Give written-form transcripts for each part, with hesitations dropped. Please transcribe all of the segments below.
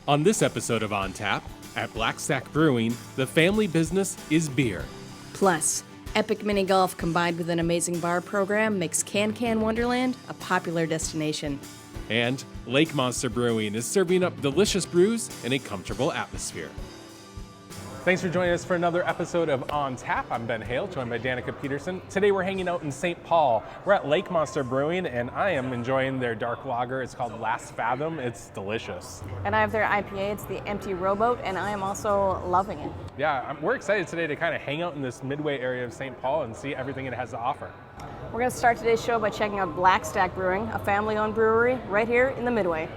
On this episode of On Tap, at BlackStack Brewing, the family business is beer. Plus, epic mini golf combined with an amazing bar program makes Can Can Wonderland a popular destination. And Lake Monster Brewing is serving up delicious brews in a comfortable atmosphere. Thanks for joining us for another episode of On Tap. I'm Ben Hale, joined by Danica Peterson. Today we're hanging out in St. Paul. We're at Lake Monster Brewing, and I am enjoying their dark lager. It's called Last Fathom. It's delicious. And I have their IPA. It's the Empty Rowboat, and I am also loving it. Yeah, we're excited today to kind of hang out in this midway area of St. Paul and see everything it has to offer. We're going to start today's show by checking out BlackStack Brewing, a family-owned brewery right here in the Midway.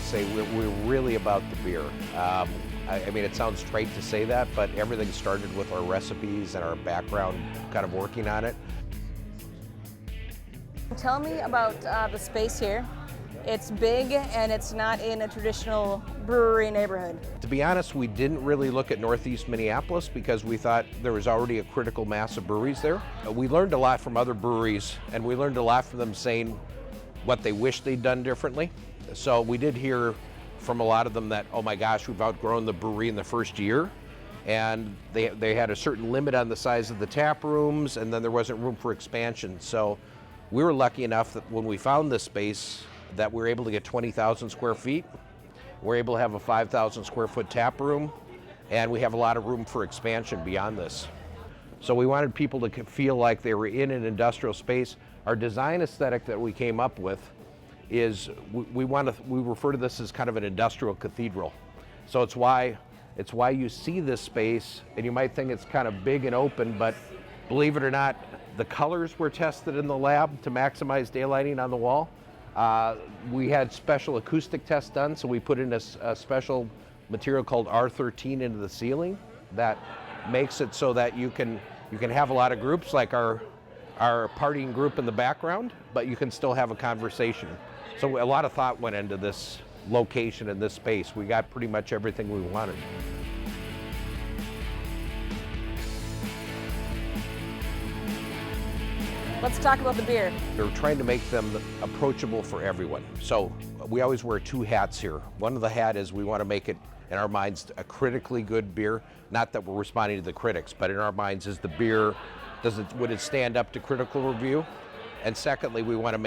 Say we're really about the beer. I mean, it sounds trite to say that, but everything started with our recipes and our background kind of working on it. Tell me about the space here. It's big and it's not in a traditional brewery neighborhood. To be honest, we didn't really look at Northeast Minneapolis because we thought there was already a critical mass of breweries there. We learned a lot from other breweries, and we learned a lot from them saying what they wish they'd done differently. So we did hear from a lot of them that, oh my gosh, we've outgrown the brewery in the first year. And they had a certain limit on the size of the tap rooms, and then there wasn't room for expansion. So we were lucky enough that when we found this space that we were able to get 20,000 square feet. We're able to have a 5,000 square foot tap room, and we have a lot of room for expansion beyond this. So we wanted people to feel like they were in an industrial space. Our design aesthetic that we came up with is we refer to this as kind of an industrial cathedral. So it's why you see this space and you might think it's kind of big and open, but believe it or not, the colors were tested in the lab to maximize daylighting on the wall. We had special acoustic tests done, so we put in a special material called R13 into the ceiling that makes it so that you can have a lot of groups like our partying group in the background, but you can still have a conversation. So a lot of thought went into this location and this space. We got pretty much everything we wanted. Let's talk about the beer. They're trying to make them approachable for everyone. So we always wear two hats here. One of the hat is we want to make it, in our minds, a critically good beer. Not that we're responding to the critics, but in our minds is the beer, would it stand up to critical review? And secondly, we want to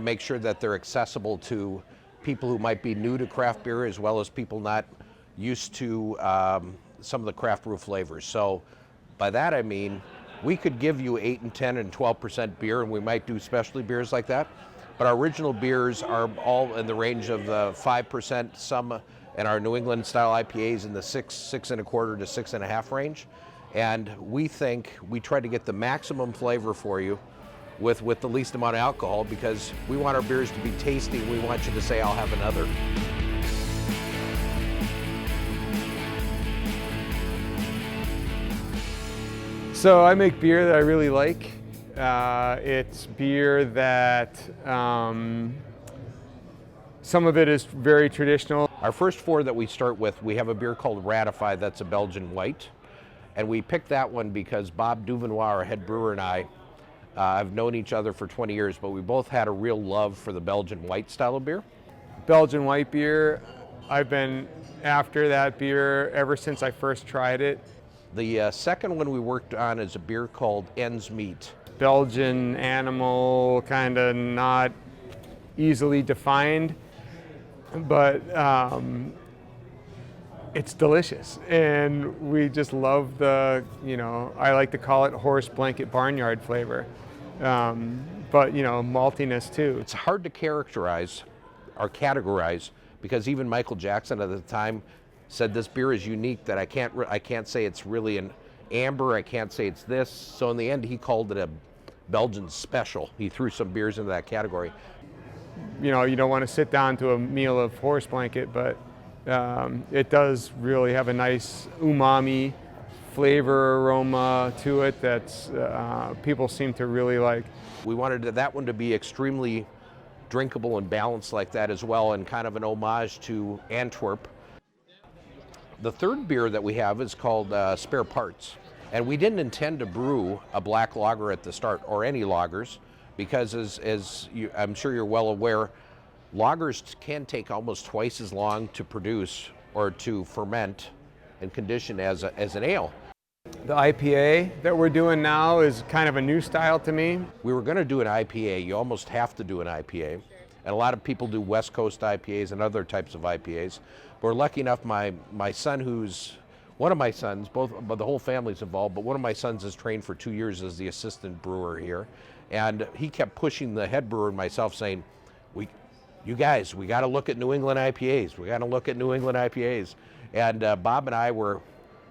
make sure that they're accessible to people who might be new to craft beer, as well as people not used to some of the craft brew flavors. So by that I mean, we could give you 8 and 10 and 12% beer, and we might do specialty beers like that. But our original beers are all in the range of 5%, some in our New England style IPAs in the 6.25 to 6.5 range. And we think we try to get the maximum flavor for you with the least amount of alcohol, because we want our beers to be tasty. We want you to say, I'll have another. So I make beer that I really like. It's beer that some of it is very traditional. Our first four that we start with, we have a beer called Ratify that's a Belgian white. And we picked that one because Bob Duvenois, our head brewer, and I have known each other for 20 years, but we both had a real love for the Belgian white style of beer. Belgian white beer, I've been after that beer ever since I first tried it. The second one we worked on is a beer called Ends Meat. Belgian animal, kind of not easily defined, but it's delicious. And we just love the, I like to call it horse blanket barnyard flavor. But maltiness too. It's hard to characterize or categorize because even Michael Jackson at the time said this beer is unique, that I can't say it's really an amber, I can't say it's this. So in the end he called it a Belgian special. He threw some beers into that category. You don't want to sit down to a meal of horse blanket, but it does really have a nice umami flavor aroma to it that's people seem to really like. We wanted that one to be extremely drinkable and balanced like that as well, and kind of an homage to Antwerp. The third beer that we have is called Spare Parts, And we didn't intend to brew a black lager at the start, or any lagers, because I'm sure you're well aware, lagers can take almost twice as long to produce or to ferment and condition as an ale. The IPA that we're doing now is kind of a new style to me. We were going to do an IPA. You almost have to do an IPA. And a lot of people do West Coast IPAs and other types of IPAs. But we're lucky enough, my son, one of my sons, but the whole family's involved, but one of my sons has trained for 2 years as the assistant brewer here. And he kept pushing the head brewer and myself saying, you guys, we got to look at New England IPAs. We got to look at New England IPAs. And Bob and I were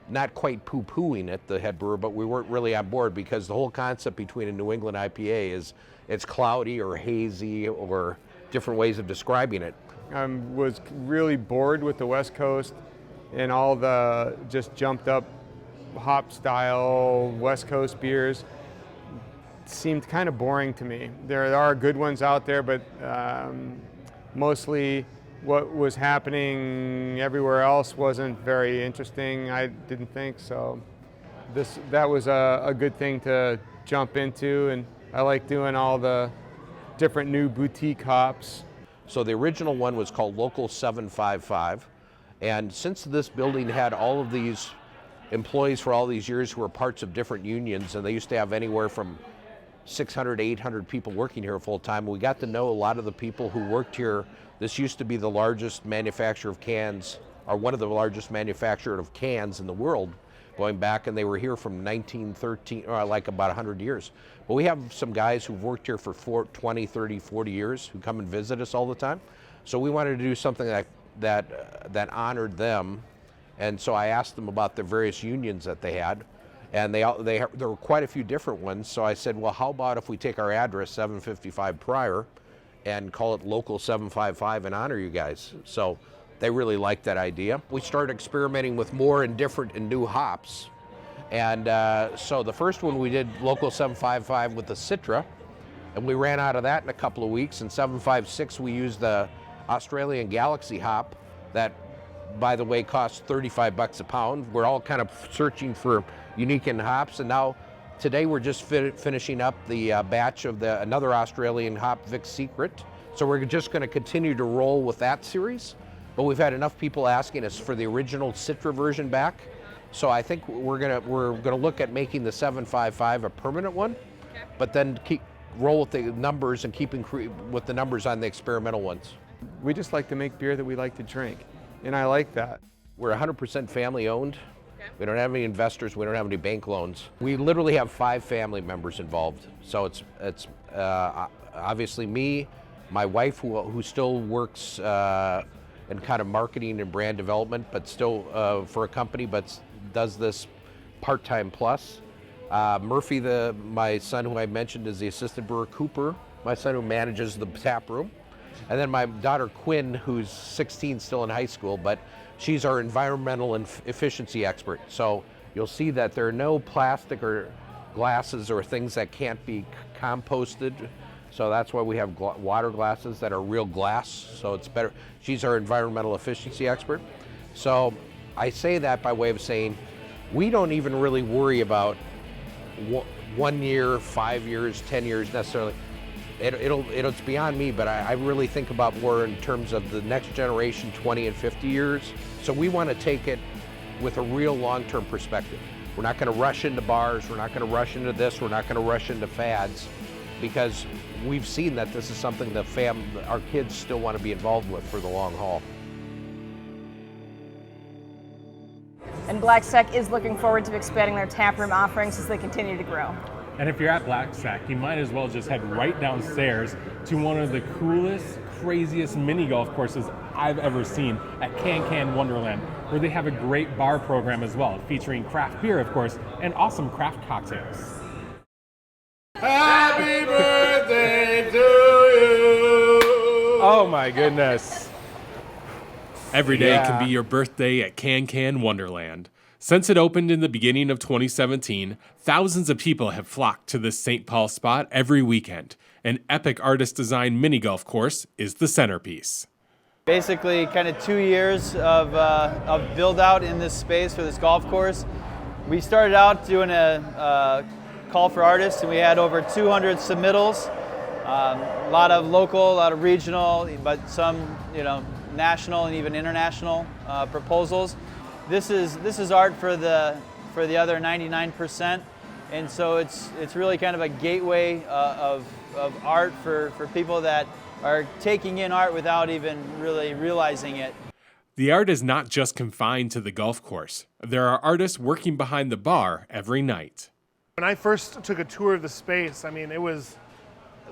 not quite poo-pooing at the head brewer, but we weren't really on board, because the whole concept between a New England IPA is it's cloudy or hazy or different ways of describing it. I was really bored with the West Coast and all the just jumped up hop style West Coast beers. It seemed kind of boring to me. There are good ones out there, but mostly what was happening everywhere else wasn't very interesting, I didn't think. So that was a good thing to jump into, and I like doing all the different new boutique hops. So the original one was called Local 755, and since this building had all of these employees for all these years who were parts of different unions, and they used to have anywhere from 600 to 800 people working here full time, we got to know a lot of the people who worked here. This used to be the largest manufacturer of cans, or one of the largest manufacturers of cans in the world, going back, and they were here from 1913, or like about 100 years. But we have some guys who've worked here for 20, 30, 40 years who come and visit us all the time. So we wanted to do something that honored them. And so I asked them about the various unions that they had. And there were quite a few different ones. So I said, well, how about if we take our address, 755 Pryor, and call it Local 755 and honor you guys? So they really liked that idea. We started experimenting with more and different and new hops. And so the first one we did Local 755 with the Citra, and we ran out of that in a couple of weeks. And 756 we used the Australian Galaxy hop that, by the way, costs $35 a pound. We're all kind of searching for unique in hops, and now today we're just finishing up the batch of another Australian hop, Vic's Secret. So we're just going to continue to roll with that series, but we've had enough people asking us for the original Citra version back. So I think we're gonna look at making the 755 a permanent one, but then roll with the numbers and keeping with the numbers on the experimental ones. We just like to make beer that we like to drink, and I like that. We're 100% family owned. We don't have any investors. We don't have any bank loans. We literally have 5 family members involved. So it's obviously me, my wife, who still works in kind of marketing and brand development, but still for a company, but does this part-time plus. Murphy, my son who I mentioned, is the assistant brewer. Cooper, my son, who manages the tap room. And then my daughter Quinn, who's 16, still in high school, but she's our environmental and efficiency expert. So you'll see that there are no plastic or glasses or things that can't be composted. So that's why we have water glasses that are real glass, so it's better. She's our environmental efficiency expert. So I say that by way of saying we don't even really worry about 1 year, 5 years, 10 years necessarily. It's beyond me, but I really think about more in terms of the next generation, 20 and 50 years. So we want to take it with a real long-term perspective. We're not going to rush into bars. We're not going to rush into this. We're not going to rush into fads, because we've seen that this is something our kids still want to be involved with for the long haul. And BlackStack is looking forward to expanding their taproom offerings as they continue to grow. And if you're at BlackStack, you might as well just head right downstairs to one of the coolest, craziest mini golf courses I've ever seen at Can Can Wonderland, where they have a great bar program as well, featuring craft beer, of course, and awesome craft cocktails. Happy birthday to you! Oh my goodness. Every day can be your birthday at Can Can Wonderland. Since it opened in the beginning of 2017, thousands of people have flocked to this St. Paul spot every weekend. An epic artist-designed mini golf course is the centerpiece. Basically, kind of 2 years of build-out in this space for this golf course. We started out doing a call for artists, and we had over 200 submittals. A lot of local, a lot of regional, but some, national and even international proposals. This is art for the other 99%, and so it's really kind of a gateway of art for people that are taking in art without even really realizing it. The art is not just confined to the golf course. There are artists working behind the bar every night. When I first took a tour of the space, it was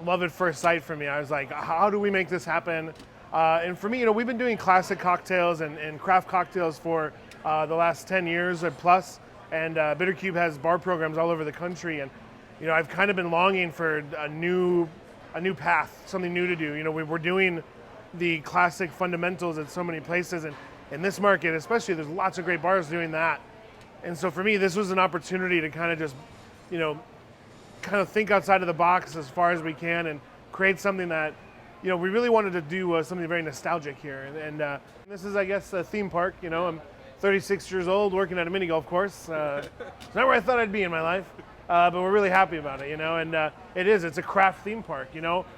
love at first sight for me. I was like, how do we make this happen? And for me, we've been doing classic cocktails and craft cocktails for the last 10 years or plus, and BitterCube has bar programs all over the country, and I've kind of been longing for a new path, something new to do. We're doing the classic fundamentals at so many places, and in this market especially, there's lots of great bars doing that. And so for me, this was an opportunity to kind of just, kind of think outside of the box as far as we can and create something that, we really wanted to do something very nostalgic here. And this is, I guess, a theme park. I'm 36 years old working at a mini golf course. It's not where I thought I'd be in my life, but we're really happy about it, and it's a craft theme park.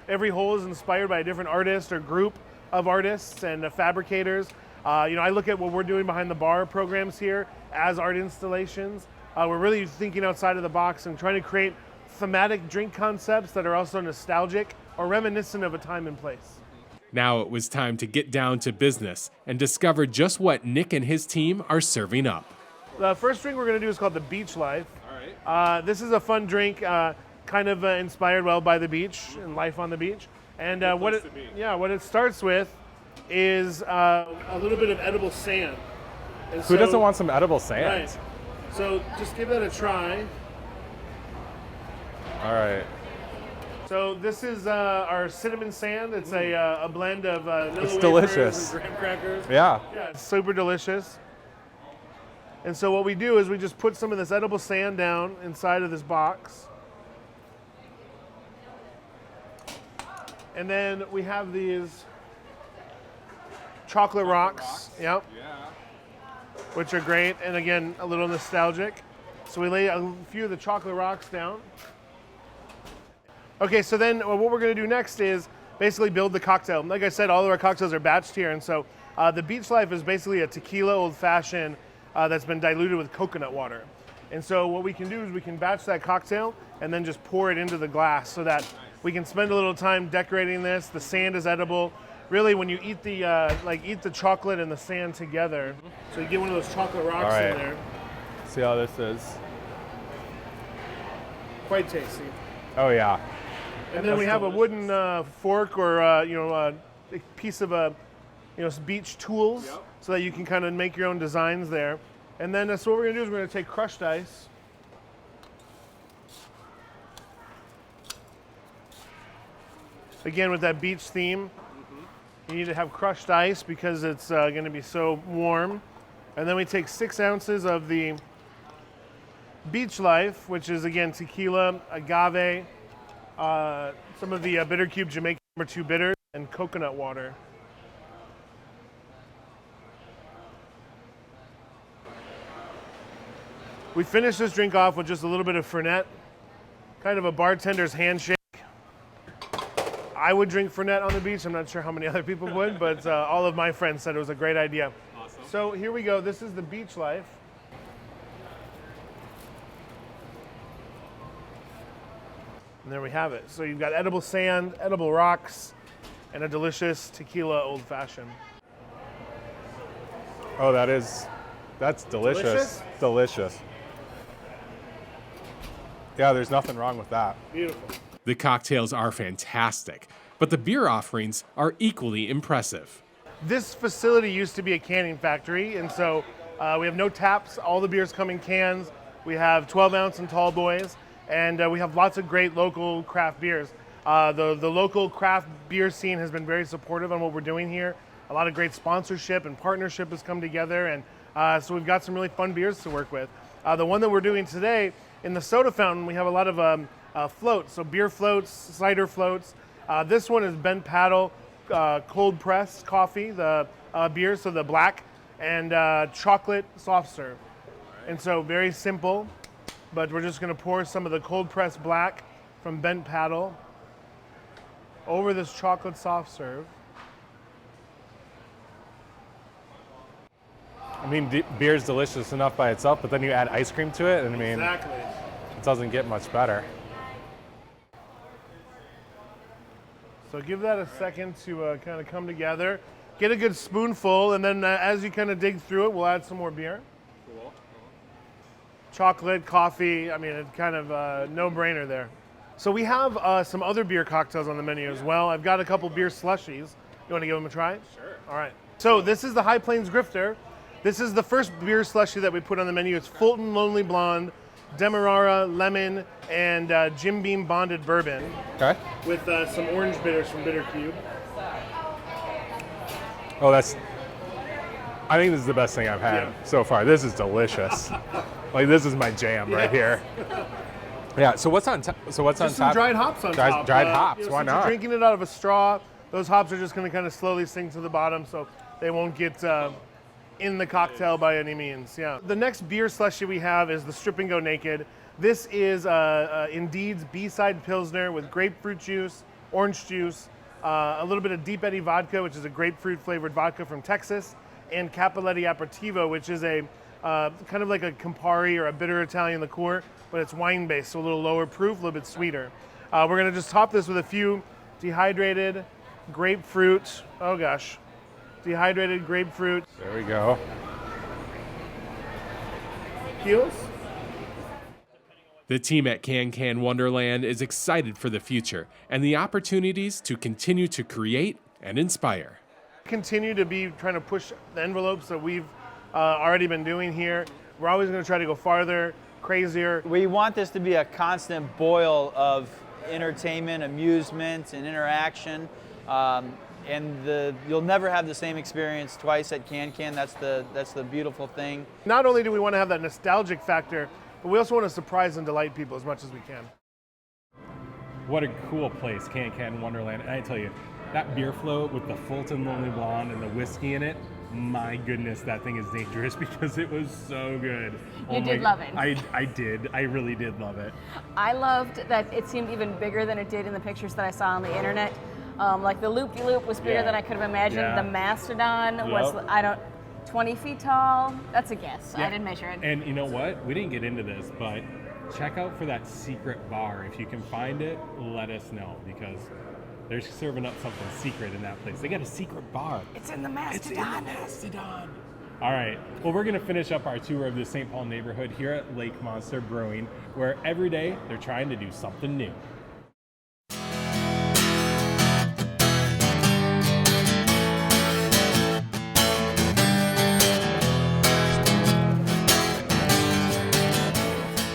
Every hole is inspired by a different artist or group of artists and fabricators. I look at what we're doing behind the bar programs here as art installations. We're really thinking outside of the box and trying to create thematic drink concepts that are also nostalgic or reminiscent of a time and place. Now it was time to get down to business and discover just what Nick and his team are serving up. The first drink we're going to do is called the Beach Life. All right. This is a fun drink, kind of inspired by the beach and life on the beach. And what it starts with is a little bit of edible sand. And Who doesn't want some edible sand? Right. So just give that a try. All right. So this is our cinnamon sand. It's a blend of It's wafers delicious. and graham crackers. Yeah. Yeah, it's super delicious. And so what we do is we just put some of this edible sand down inside of this box. And then we have these chocolate rocks. Yep. Yeah. Which are great, and again, a little nostalgic. So we lay a few of the chocolate rocks down. Okay, so then what we're going to do next is basically build the cocktail. Like I said, all of our cocktails are batched here, and so the Beach Life is basically a tequila old-fashioned that's been diluted with coconut water. And so what we can do is we can batch that cocktail and then just pour it into the glass so that we can spend a little time decorating this. The sand is edible. Really, when you eat the chocolate and the sand together, so you get one of those chocolate rocks in there. See how this is. Quite tasty. Oh yeah. And then we have a wooden fork or a piece of beach tools, so that you can kind of make your own designs there. And then so what we're gonna do is we're gonna take crushed ice. Again, with that beach theme, you need to have crushed ice because it's going to be so warm. And then we take 6 ounces of the Beach Life, which is, again, tequila, agave, some of the BitterCube Jamaican No. 2 bitters, and coconut water. We finish this drink off with just a little bit of Fernet, kind of a bartender's handshake. I would drink Fernet on the beach. I'm not sure how many other people would, but all of my friends said it was a great idea. Awesome. So here we go. This is the Beach Life. And there we have it. So you've got edible sand, edible rocks, and a delicious tequila old fashioned. Oh, that's delicious. Delicious. Yeah, there's nothing wrong with that. Beautiful. The cocktails are fantastic, but the beer offerings are equally impressive. This facility used to be a canning factory, and so we have no taps. All the beers come in cans. We have 12-ounce and tall boys, and we have lots of great local craft beers. The local craft beer scene has been very supportive on what we're doing here. A lot of great sponsorship and partnership has come together, and so we've got some really fun beers to work with. The one that we're doing today, in the soda fountain, we have a lot of floats, so beer floats, cider floats. This one is bent paddle, cold pressed coffee, the beer, so the black, and chocolate soft serve. And so very simple, but we're just gonna pour some of the cold pressed black from Bent Paddle over this chocolate soft serve. I mean, beer's delicious enough by itself, but then you add ice cream to it, and I mean, Exactly. it doesn't get much better. So give that a second to kind of come together. Get a good spoonful, and then as you kind of dig through it, we'll add some more beer. Cool. Chocolate, coffee, I mean, it's kind of a no-brainer there. So we have some other beer cocktails on the menu as well. I've got a couple beer slushies. You want to give them a try? Sure. All right. So this is the High Plains Grifter. This is the first beer slushie that we put on the menu. It's Fulton Lonely Blonde, Demerara, lemon, and Jim Beam bonded bourbon. Okay. With some orange bitters from Bitter Cube. Oh, I think this is the best thing I've had so far. This is delicious. Like, this is my jam right here. Yeah, so what's on top? Just some dried hops on top. Dried hops, You know, why since not? You're drinking it out of a straw, those hops are just going to kind of slowly sink to the bottom, so they won't get in the cocktail by any means. Yeah. The next beer slushie we have is the Strip and Go Naked. This is Indeed's B-side Pilsner with grapefruit juice, orange juice, a little bit of Deep Eddy vodka, which is a grapefruit flavored vodka from Texas, and Cappelletti Aperitivo, which is a kind of like a Campari or a bitter Italian liqueur, but it's wine based, so a little lower proof, a little bit sweeter. We're gonna just top this with a few dehydrated grapefruit, dehydrated grapefruit. There we go. Peels. The team at Can Can Wonderland is excited for the future and the opportunities to continue to create and inspire. Continue to be trying to push the envelopes that we've already been doing here. We're always going to try to go farther, crazier. We want this to be a constant boil of entertainment, amusement, and interaction. You'll never have the same experience twice at Can Can. That's the beautiful thing. Not only do we want to have that nostalgic factor, but we also want to surprise and delight people as much as we can. What a cool place, Can Can Wonderland. And I tell you, that beer float with the Fulton Lonely Blonde and the whiskey in it, my goodness, that thing is dangerous because it was so good. You did love it. I did. I really did love it. I loved that it seemed even bigger than it did in the pictures that I saw on the internet. Like the loop-de-loop was bigger than I could have imagined. Yeah. The Mastodon was, 20 feet tall. That's a guess. Yeah. I didn't measure it. And you know what? We didn't get into this, but check out for that secret bar. If you can find it, let us know because they're serving up something secret in that place. They got a secret bar. It's in the Mastodon. All right. Well, we're going to finish up our tour of the St. Paul neighborhood here at Lake Monster Brewing, where every day they're trying to do something new.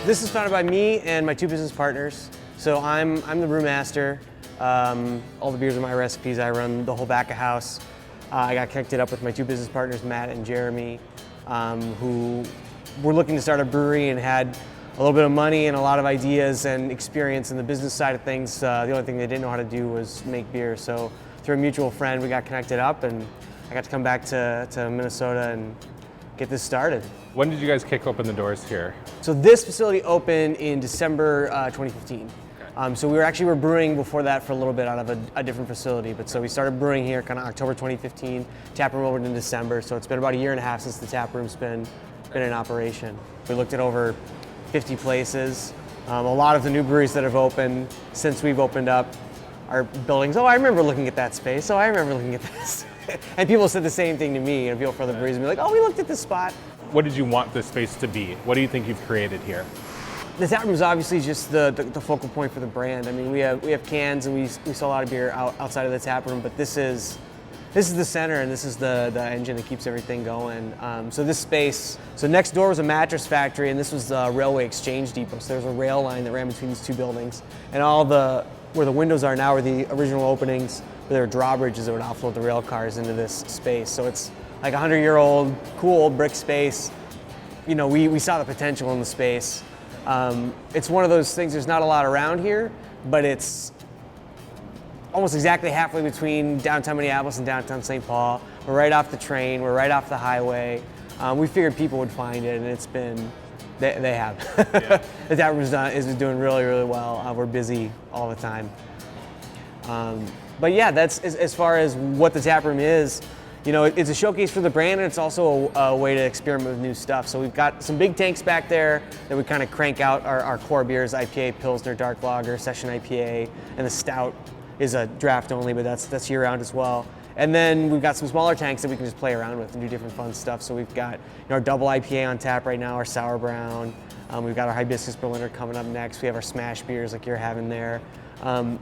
This is founded by me and my two business partners. So I'm the brewmaster. All the beers are my recipes. I run the whole back of house. I got connected up with my two business partners, Matt and Jeremy, who were looking to start a brewery and had a little bit of money and a lot of ideas and experience in the business side of things. The only thing they didn't know how to do was make beer. So through a mutual friend, we got connected up and I got to come back to Minnesota and get this started. When did you guys kick open the doors here? So this facility opened in December 2015. So we were brewing before that for a little bit out of a different facility, but so we started brewing here kind of October 2015, tap room opened in December, so it's been about a year and a half since the tap room's been in operation. We looked at over 50 places. A lot of the new breweries that have opened since we've opened up are buildings. Oh, I remember looking at that space. Oh, I remember looking at this. And people said the same thing to me, people from the breweries would be like, oh, we looked at this spot. What did you want this space to be? What do you think you've created here? The tap room is obviously just the focal point for the brand. I mean, we have cans and we sell a lot of beer outside of the tap room, but this is the center and this is the engine that keeps everything going. So this space, so next door was a mattress factory and this was the railway exchange depot. So there's a rail line that ran between these two buildings, and where the windows are now are the original openings where there were drawbridges that would offload the rail cars into this space. So it's like a 100-year-old cool old brick space. You know, we saw the potential in the space. It's one of those things, there's not a lot around here, but it's almost exactly halfway between downtown Minneapolis and downtown St. Paul. We're right off the train, we're right off the highway. We figured people would find it, and it's been, they have. The tap room is doing really, really well. We're busy all the time. But yeah, that's as far as what the tap room is. You know, it's a showcase for the brand, and it's also a way to experiment with new stuff. So we've got some big tanks back there that we kind of crank out our core beers: IPA, Pilsner, Dark Lager, Session IPA, and the Stout is a draft only, but that's year round as well. And then we've got some smaller tanks that we can just play around with and do different fun stuff. So we've got our double IPA on tap right now, our Sour Brown. We've got our Hibiscus Berliner coming up next. We have our smash beers like you're having there.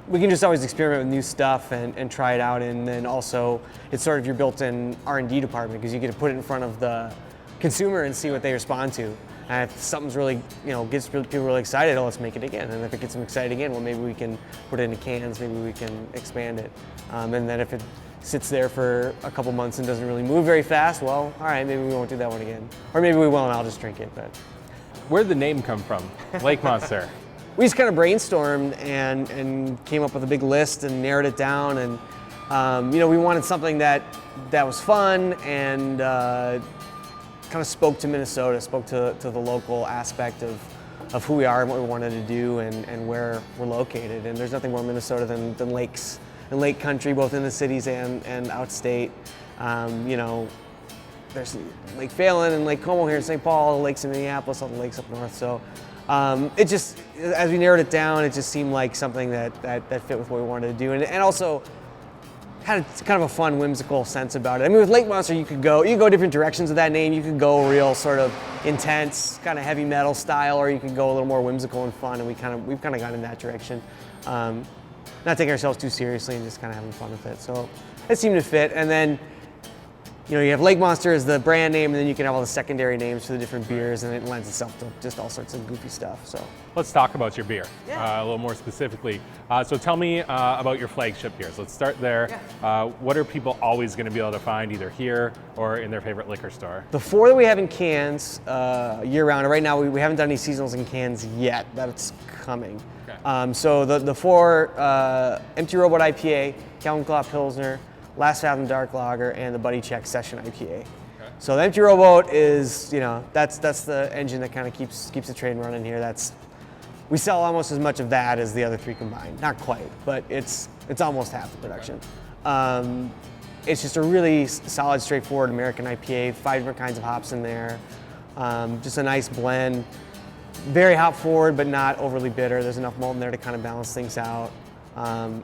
We can just always experiment with new stuff and try it out. And then also, it's sort of your built-in R&D department, because you get to put it in front of the consumer and see what they respond to. And if something's really, gets people really excited, oh, let's make it again. And if it gets them excited again, well, maybe we can put it into cans, maybe we can expand it. And then if it sits there for a couple months and doesn't really move very fast, well, all right, maybe we won't do that one again. Or maybe we will and I'll just drink it. But Where'd the name come from, Lake Monster? We just kind of brainstormed and came up with a big list and narrowed it down. And we wanted something that was fun and kind of spoke to Minnesota, spoke to the local aspect of who we are and what we wanted to do and where we're located. And there's nothing more Minnesota than lakes and lake country, both in the cities and outstate. There's Lake Phalen and Lake Como here in St. Paul, the lakes in Minneapolis, all the lakes up north. So it just, as we narrowed it down, it just seemed like something that fit with what we wanted to do. And also had kind of a fun, whimsical sense about it. I mean, with Lake Monster, you could go different directions with that name. You could go real sort of intense, kind of heavy metal style, or you could go a little more whimsical and fun. And we've kind of gone in that direction. Not taking ourselves too seriously and just kind of having fun with it. So it seemed to fit. And then, you have Lake Monster as the brand name, and then you can have all the secondary names for the different beers, and it lends itself to just all sorts of goofy stuff. So let's talk about your beer a little more specifically. So tell me about your flagship beers. Let's start there. What are people always going to be able to find either here or in their favorite liquor store? The 4 that we have in cans year-round, right now we haven't done any seasonals in cans yet. That's coming. Okay. So the 4 Empty Robot IPA, Calvin Claw Pilsner, Last Fathom Dark Lager, and the Buddy Check Session IPA. Okay. So the Empty Rowboat is, that's the engine that kind of keeps the train running here. We sell almost as much of that as the other 3 combined. Not quite, but it's almost half the production. It's just a really solid, straightforward American IPA, 5 different kinds of hops in there. Just a nice blend. Very hop forward, but not overly bitter. There's enough malt in there to kind of balance things out.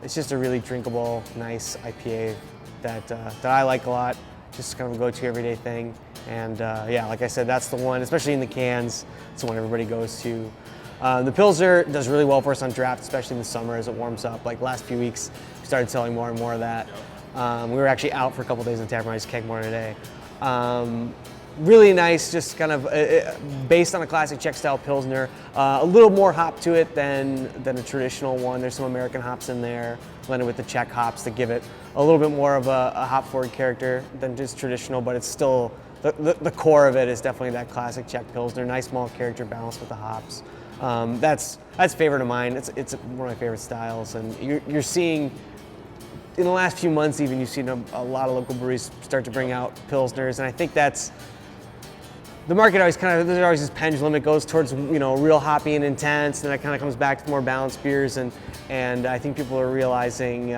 It's just a really drinkable, nice IPA that I like a lot. Just kind of a go-to everyday thing. And like I said, that's the one, especially in the cans, it's the one everybody goes to. The Pilsner does really well for us on draft, especially in the summer as it warms up. Like last few weeks, we started selling more and more of that. We were actually out for a couple days in the tap room. I just kegged more today. Really nice, just kind of based on a classic Czech style Pilsner. A little more hop to it than a traditional one. There's some American hops in there, blended with the Czech hops that give it a little bit more of a hop forward character than just traditional, but it's still, the core of it is definitely that classic Czech Pilsner. Nice malt character balanced with the hops. That's a favorite of mine. It's one of my favorite styles, and you're seeing, in the last few months even, you've seen a lot of local breweries start to bring out Pilsners, and I think that's, the market always there's always this pendulum. It goes towards real hoppy and intense, and then it kind of comes back to more balanced beers. And I think people are realizing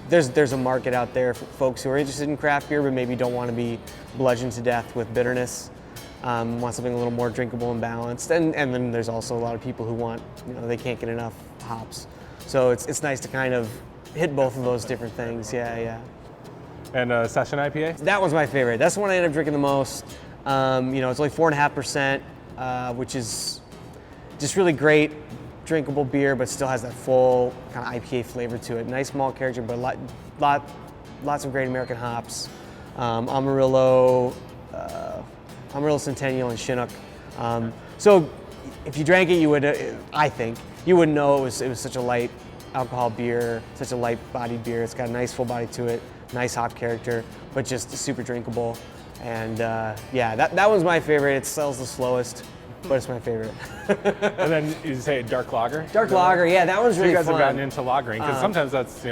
there's a market out there for folks who are interested in craft beer, but maybe don't want to be bludgeoned to death with bitterness. Want something a little more drinkable and balanced. And then there's also a lot of people who want, they can't get enough hops. So it's nice to kind of hit both of those different things. Yeah. And Session IPA? That was my favorite. That's the one I ended up drinking the most. It's only 4.5%, which is just really great, drinkable beer, but still has that full kind of IPA flavor to it. Nice malt character, but lots of great American hops. Amarillo, Centennial, and Chinook. So if you drank it, you would, I think, you wouldn't know it was such a light alcohol beer, such a light bodied beer. It's got a nice full body to it, nice hop character, but just super drinkable. And that one's my favorite. It sells the slowest, but it's my favorite. And then you say dark lager? Dark lager, yeah, that one's really fun. You guys have gotten into lagering, because sometimes that's,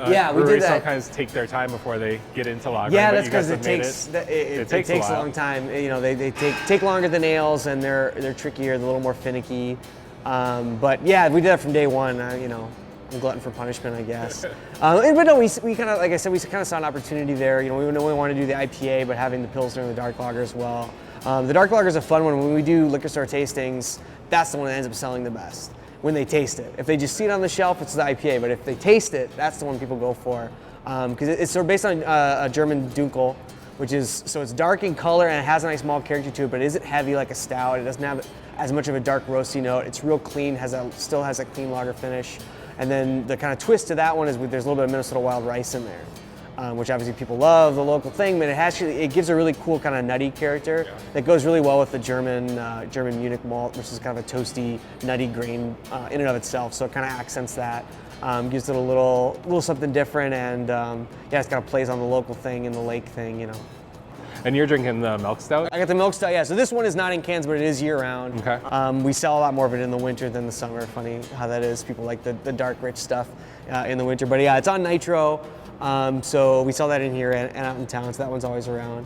Yeah, we did breweries that. sometimes take their time before they get into lagering. Yeah, but that's you guys because have made it takes a a long time. You know, they take longer than ales, and they're trickier, they're a little more finicky. But yeah, we did that from day one. You know, I'm glutton for punishment, I guess. But no, we kind of, like I said, we kind of saw an opportunity there. You know, we know we want to do the IPA, but having the Pilsner and the dark lager as well. The dark lager is a fun one. When we do liquor store tastings, that's the one that ends up selling the best when they taste it. If they just see it on the shelf, it's the IPA. But if they taste it, that's the one people go for. Because it's sort of based on a German Dunkel, which is, so it's dark in color and it has a nice malt character to it, but it isn't heavy like a stout. It doesn't have as much of a dark roasty note. It's real clean, still has a clean lager finish. And then the kind of twist to that one is there's a little bit of Minnesota wild rice in there, which obviously people love, the local thing, but it gives a really cool kind of nutty character that goes really well with the German Munich malt, which is kind of a toasty, nutty grain in and of itself. So it kind of accents that, gives it a little something different, and yeah, it's kind of plays on the local thing and the lake thing, you know. And you're drinking the milk stout? I got the milk stout, yeah. So this one is not in cans, but it is year-round. Okay. We sell a lot more of it in the winter than the summer. Funny how that is. People like the dark, rich stuff in the winter. But yeah, it's on nitro. So we sell that in here and out in town. So that one's always around.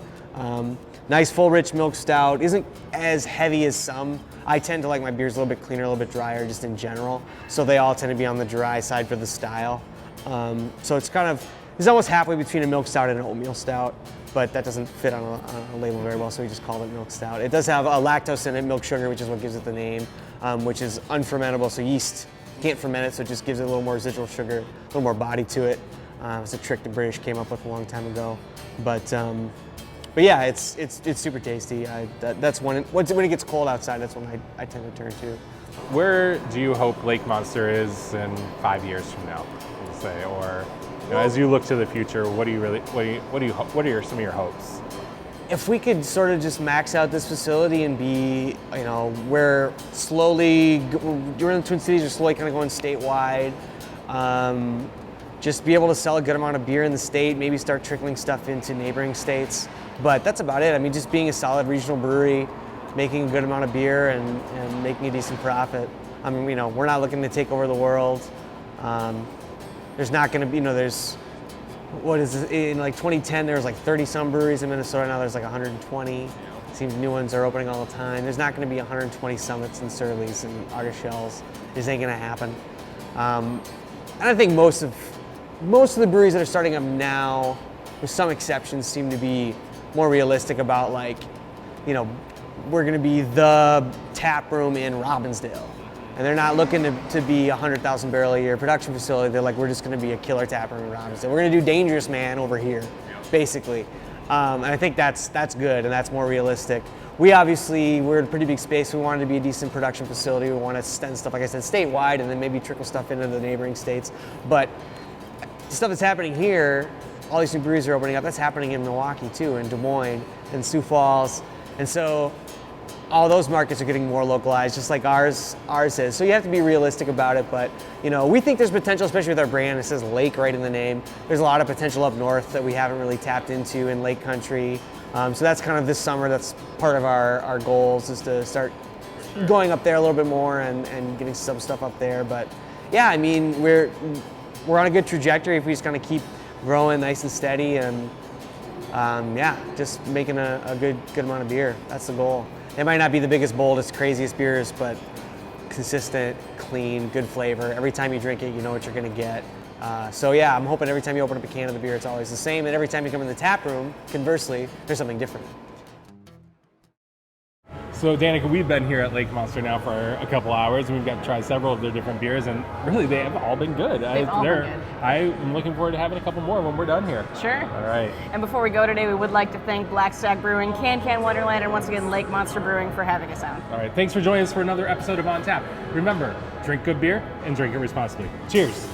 Nice, full, rich milk stout. Isn't as heavy as some. I tend to like my beers a little bit cleaner, a little bit drier, just in general. So they all tend to be on the dry side for the style. So it's almost halfway between a milk stout and an oatmeal stout. But that doesn't fit on a label very well, so we just called it milk stout. It does have a lactose in it, milk sugar, which is what gives it the name, which is unfermentable, so yeast can't ferment it, so it just gives it a little more residual sugar, a little more body to it. It's a trick the British came up with a long time ago. But yeah, it's super tasty. That's when it gets cold outside, that's when I tend to turn to. Where do you hope Lake Monster is in 5 years from now, we'll say, or as you look to the future, what are some of your hopes? If we could sort of just max out this facility and be, you know, we're during the Twin Cities, we're slowly kind of going statewide. Just be able to sell a good amount of beer in the state, maybe start trickling stuff into neighboring states. But that's about it. I mean, just being a solid regional brewery, making a good amount of beer and making a decent profit. I mean, you know, we're not looking to take over the world. There's not going to be, you know, in like 2010, there was like 30 some breweries in Minnesota. Now there's like 120. It seems new ones are opening all the time. There's not going to be 120 Summits and Surleys and Artist Shells. It just ain't going to happen. And I think most of the breweries that are starting up now, with some exceptions, seem to be more realistic about, like, you know, we're going to be the tap room in Robbinsdale. And they're not looking to be a 100,000 barrel a year production facility. They're like, we're just going to be a killer tap room in Robbinsdale. We're going to do Dangerous Man over here, basically. And I think that's good and that's more realistic. We're in a pretty big space. We wanted to be a decent production facility. We want to extend stuff, like I said, statewide, and then maybe trickle stuff into the neighboring states. But the stuff that's happening here, all these new breweries are opening up. That's happening in Milwaukee too, in Des Moines, and Sioux Falls, and so all those markets are getting more localized, just like ours is. So you have to be realistic about it, but you know, we think there's potential, especially with our brand. It says Lake right in the name. There's a lot of potential up north that we haven't really tapped into in Lake Country. So that's kind of this summer. That's part of our goals, is to start going up there a little bit more and getting some stuff up there. But yeah, I mean, we're on a good trajectory if we just kind of keep growing nice and steady, and yeah, just making a good amount of beer. That's the goal. It might not be the biggest, boldest, craziest beers, but consistent, clean, good flavor. Every time you drink it, you know what you're going to get. So yeah, I'm hoping every time you open up a can of the beer, it's always the same. And every time you come in the tap room, conversely, there's something different. So Danica, we've been here at Lake Monster now for a couple hours, and we've got to try several of their different beers, and really they have all been good. They've all been good. I'm looking forward to having a couple more when we're done here. Sure. All right. And before we go today, we would like to thank BlackStack Brewing, Can Can Wonderland, and once again Lake Monster Brewing for having us out. All right. Thanks for joining us for another episode of On Tap. Remember, drink good beer and drink it responsibly. Cheers.